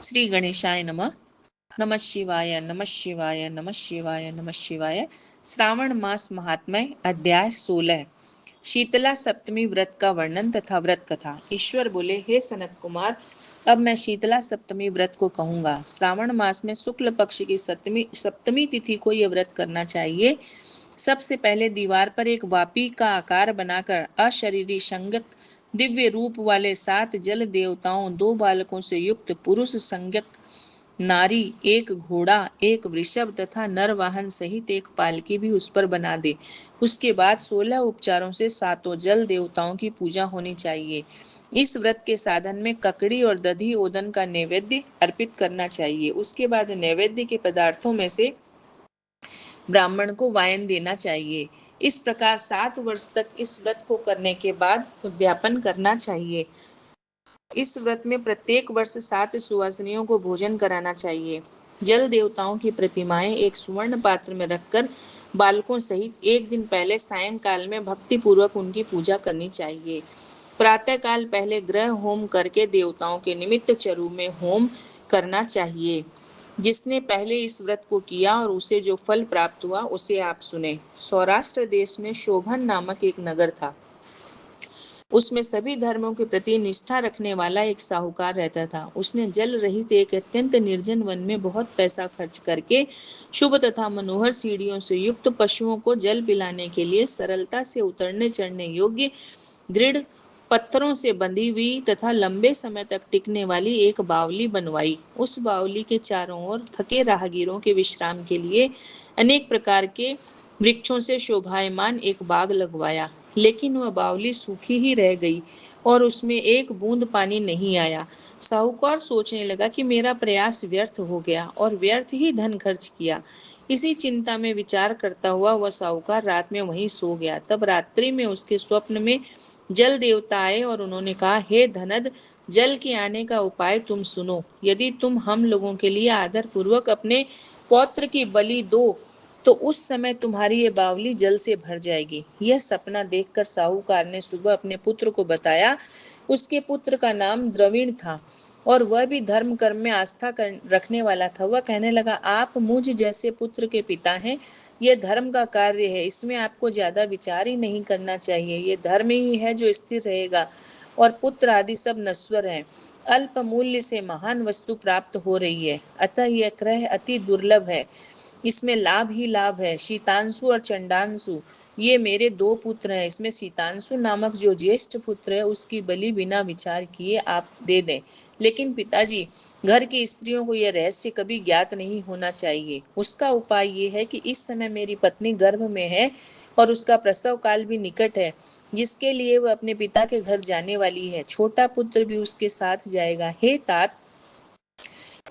श्री गणेशाय नमः। नमः शिवाय नमः शिवाय नमः शिवाय नमः शिवाय। श्रावण मास महात्म्य अध्याय 16। शीतला सप्तमी व्रत का वर्णन तथा व्रत कथा। ईश्वर बोले, हे सनत कुमार, अब मैं शीतला सप्तमी व्रत को कहूंगा। श्रावण मास में शुक्ल पक्ष की सप्तमी तिथि को यह व्रत करना चाहिए। सबसे पहले दीवार पर एक वापी का आकार बनाकर अशरीरी संज्ञक दिव्य रूप वाले 7 जल देवताओं, 2 बालकों से युक्त पुरुष संज्ञक नारी, एक घोड़ा, एक वृषभ तथा नर वाहन सहित एक पालकी भी उस पर बना दे। उसके बाद 16 उपचारों से 7 जल देवताओं की पूजा होनी चाहिए। इस व्रत के साधन में ककड़ी और दधी ओदन का नैवेद्य अर्पित करना चाहिए। उसके बाद नैवेद्य के पदार्थों में से ब्राह्मण को वायन देना चाहिए। इस प्रकार 7 वर्ष तक इस व्रत को करने के बाद उद्यापन करना चाहिए। इस व्रत में प्रत्येक वर्ष 7 सुवासिनियों को भोजन कराना चाहिए। जल देवताओं की प्रतिमाएं एक सुवर्ण पात्र में रखकर बालकों सहित एक दिन पहले सायंकाल में भक्ति पूर्वक उनकी पूजा करनी चाहिए। प्रातः काल पहले ग्रह होम करके देवताओं के निमित्त चरु में होम करना चाहिए। जिसने पहले इस व्रत को किया और उसे जो फल प्राप्त हुआ उसे आप सुने। सौराष्ट्र देश में शोभन नामक एक नगर था। उसमें सभी धर्मों के प्रति निष्ठा रखने वाला एक साहूकार रहता था। उसने जल रहित एक अत्यंत निर्जन वन में बहुत पैसा खर्च करके शुभ तथा मनोहर सीढ़ियों से युक्त पशुओं को जल पिलाने के लिए सरलता से उतरने चढ़ने योग्य दृढ़ पत्थरों से बंधी हुई तथा लंबे समय तक टिकने वाली एक बावली बनवाई। उस बावली के चारों ओर थके राहगीरों के विश्राम के लिए अनेक प्रकार के वृक्षों से शोभायमान एक बाग लगवाया। लेकिन वह बावली सूखी ही रह गई और उसमें एक बूंद पानी नहीं आया। साहूकार सोचने लगा कि मेरा प्रयास व्यर्थ हो गया और व्यर्थ ही धन खर्च किया। इसी चिंता में विचार करता हुआ वह साहूकार रात में वहीं सो गया। तब रात्रि में उसके स्वप्न में जल देवता आए और उन्होंने कहा, हे धनद, जल के आने का उपाय तुम सुनो। यदि तुम हम लोगों के लिए आदर पूर्वक अपने पौत्र की बलि दो तो उस समय तुम्हारी ये बावली जल से भर जाएगी। यह सपना देखकर साहूकार ने सुबह अपने पुत्र को बताया। उसके पुत्र का नाम द्रविण था और वह भी धर्म कर्म में आस्था रखने वाला था। वह कहने लगा, आप मुझ जैसे पुत्र के पिता हैं। यह धर्म का कार्य है, इसमें आपको ज्यादा विचार ही नहीं करना चाहिए। ये धर्म ही है जो स्थिर रहेगा और पुत्र आदि सब नश्वर हैं। अल्प मूल्य से महान वस्तु प्राप्त हो रही है, अतः यह क्रय अति दुर्लभ है। इसमें लाभ ही लाभ है। शीतांशु और चंडांशु ये मेरे 2 पुत्र हैं। इसमें शीतांशु नामक जो ज्येष्ठ पुत्र है उसकी बलि बिना विचार किए आप दे दें। लेकिन पिताजी, घर की स्त्रियों को यह रहस्य कभी ज्ञात नहीं होना चाहिए। उसका उपाय ये है कि इस समय मेरी पत्नी गर्भ में है और उसका प्रसव काल भी निकट है, जिसके लिए वह अपने पिता के घर जाने वाली है। छोटा पुत्र भी उसके साथ जाएगा। हे तात,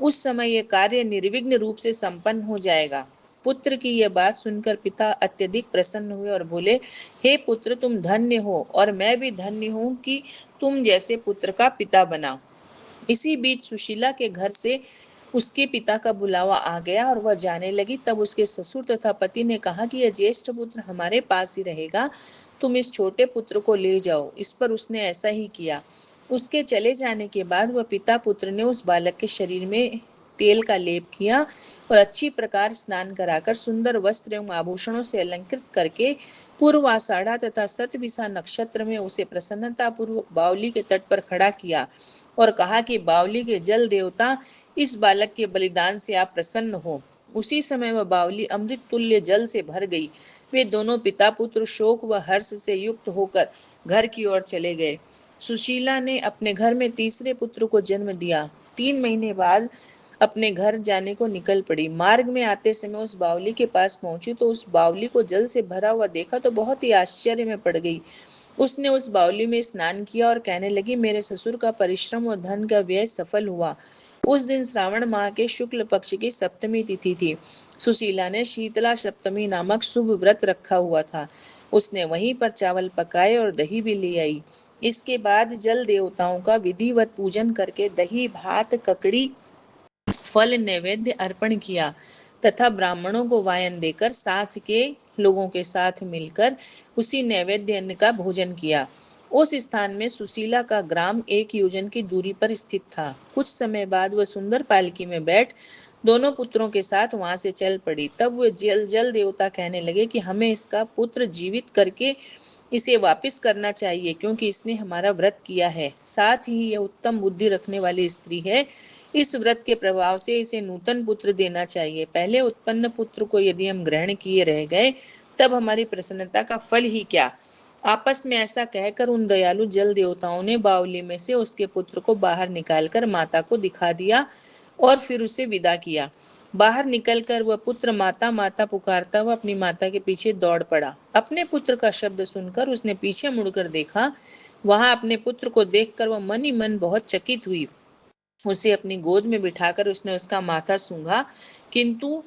उस समय यह कार्य निर्विघ्न रूप से संपन्न हो जाएगा। पुत्र की यह बात सुनकर पिता अत्यधिक प्रसन्न हुए और बोले, हे पुत्र, तुम धन्य हो और मैं भी धन्य हूँ कि तुम जैसे पुत्र का पिता बना। इसी बीच सुशीला के घर से उसके पिता का बुलावा आ गया और वह जाने लगी। तब उसके ससुर तथा पति ने कहा कि यह ज्येष्ठ पुत्र हमारे पास ही रहेगा, तुम इस छोटे पुत्र को ले जाओ। इस पर उसने ऐसा ही किया। उसके चले जाने के बाद वह पिता पुत्र ने उस बालक के शरीर में तेल का लेप किया और अच्छी प्रकार स्नान कराकर सुंदर वस्त्र एवं आभूषणों से अलंकृत करके पूर्व आषाढ़ा तथा सतविसा नक्षत्र में उसे प्रसन्नता पूर्वक बावली के तट पर खड़ा किया और कहा कि बावली के जल देवता, इस बालक के बलिदान से आप प्रसन्न हो। उसी समय वह बावली अमृत तुल्य जल से भर गई। वे दोनों पिता पुत्र शोक व हर्ष से युक्त होकर घर की ओर चले गए। सुशीला ने अपने घर में तीसरे पुत्र को जन्म दिया। 3 महीने बाद अपने घर जाने को निकल पड़ी। मार्ग में आते समय उस बावली के पास पहुंची तो उस बावली को जल से भरा हुआ देखा तो बहुत ही आश्चर्य में पड़ गई। उसने उस बावली में स्नान किया और कहने लगी, मेरे ससुर का परिश्रम और धन का व्यय सफल हुआ। उस दिन श्रावण माह के शुक्ल पक्ष की सप्तमी तिथि थी। सुशीला ने शीतला सप्तमी नामक शुभ व्रत रखा हुआ था। उसने वहीं पर चावल पकाए और दही भी ले आई। इसके बाद जल देवताओं का विधिवत पूजन करके दही भात ककड़ी फल नैवेद्य अर्पण किया तथा ब्राह्मणों को वायन देकर साथ के लोगों के साथ मिलकर उसी नैवेद्य अन्न का भोजन किया। उस स्थान में सुशीला का ग्राम 1 योजन की दूरी पर स्थित था। कुछ समय बाद वह सुंदर पालकी में बैठ दोनों पुत्रों के साथ वहां से चल पड़ी। तब वे जल देवता कहने लगे कि हमें इसका पुत्र जीवित करके इसे वापस करना चाहिए, क्योंकि इसने हमारा व्रत किया है। साथ ही यह उत्तम बुद्धि रखने वाली स्त्री है। इस व्रत के प्रभाव से इसे नूतन पुत्र देना चाहिए। पहले उत्पन्न पुत्र को यदि हम ग्रहण किए रह गए, तब हमारी प्रसन्नता का फल ही क्या। आपस में ऐसा कहकर उन दयालु जल देवताओं ने बावली में से उसके पुत्र को बाहर निकालकर माता को दिखा दिया और फिर उसे विदा किया। बाहर निकलकर वह पुत्र माता माता पुकारता हुआ अपनी माता के पीछे दौड़ पड़ा। अपने पुत्र का शब्द सुनकर उसने पीछे मुड़कर देखा। वहां अपने पुत्र को देखकर वह मन ही मन बहुत चकित हुई। उसे अपनी गोद में बिठाकर उसने उसका माथा सूंघा, किंतु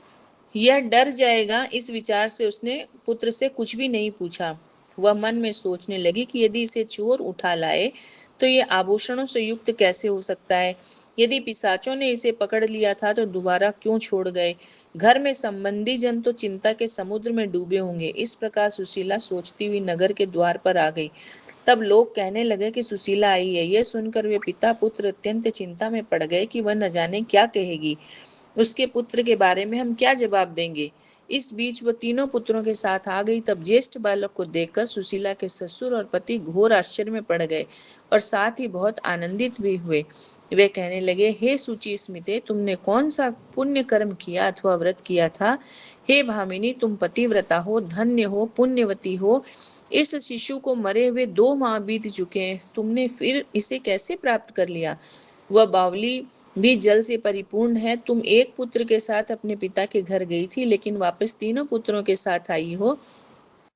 यह डर जाएगा इस विचार से उसने पुत्र से कुछ भी नहीं पूछा। वह मन में सोचने लगी कि यदि इसे चोर उठा लाए तो ये आभूषणों से युक्त कैसे हो सकता है। यदि पिशाचों ने इसे पकड़ लिया था तो दोबारा क्यों छोड़ गए। घर में संबंधी जन तो चिंता के समुद्र में डूबे होंगे। इस प्रकार सुशीला सोचती हुई नगर के द्वार पर आ गई। तब लोग कहने लगे कि सुशीला आई है। यह सुनकर वे पिता पुत्र अत्यंत चिंता में पड़ गए कि वह न जाने क्या कहेगी। उसके पुत्र के बारे में हम क्या जवाब देंगे। इस बीच वह तीनों पुत्रों के साथ आ गई। तब ज्येष्ठ बालक को देखकर सुशीला के ससुर और पति घोर आश्चर्य में पड़ गए और साथ ही बहुत आनंदित भी हुए। वे कहने लगे, हे सुचि स्मिते, तुमने कौन सा पुण्य कर्म किया अथवा व्रत किया था। हे भामिनी, तुम पतिव्रता हो, धन्य हो, पुण्यवती हो। इस शिशु को मरे हुए 2 माह बीत चुके हैं, तुमने फिर इसे कैसे प्राप्त कर लिया। वह बावली भी जल से परिपूर्ण है। तुम एक पुत्र के साथ अपने पिता के घर गई थी, लेकिन वापस तीनों पुत्रों के साथ आई हो।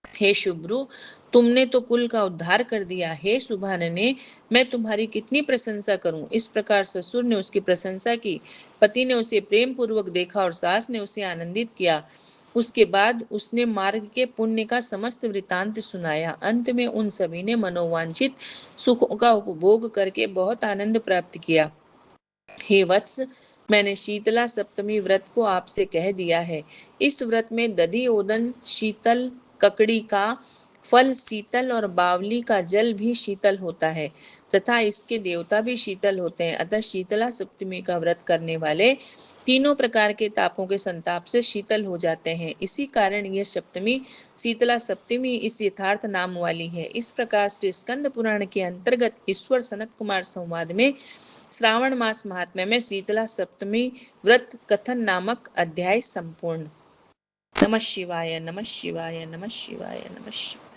हे शुभ्रु, तुमने तो कुल का उद्धार कर दिया। हे सुभानने, मैं तुम्हारी कितनी प्रशंसा करूं। इस प्रकार ससुर ने उसकी प्रशंसा की। पति ने उसे प्रेम पूर्वक देखा और सास ने उसे आनंदित किया। उसके बाद उसने मार्ग के पुण्य का समस्त वृतांत सुनाया। अंत में उन सभी ने मनोवांछित सुखों का उपभोग करके बहुत आनंद प्राप्त किया। हे वत्स, मैंने शीतला सप्तमी व्रत को आपसे कह दिया है। इस व्रत में दधि ओदन शीतल, ककड़ी का फल शीतल और बावली का जल भी शीतल होता है तथा इसके देवता भी शीतल होते हैं। अतः शीतला सप्तमी का व्रत करने वाले तीनों प्रकार के तापों के संताप से शीतल हो जाते हैं। इसी कारण यह सप्तमी शीतला सप्तमी इस यथार्थ नाम वाली है। इस प्रकार श्री स्कंद पुराण के अंतर्गत ईश्वर सनत कुमार संवाद में श्रावण मास महात्म्य में शीतला सप्तमी व्रत कथन नामक अध्याय संपूर्ण। नमः शिवाय, नमः शिवाय, नमः शिवाय, नमः शिवाय।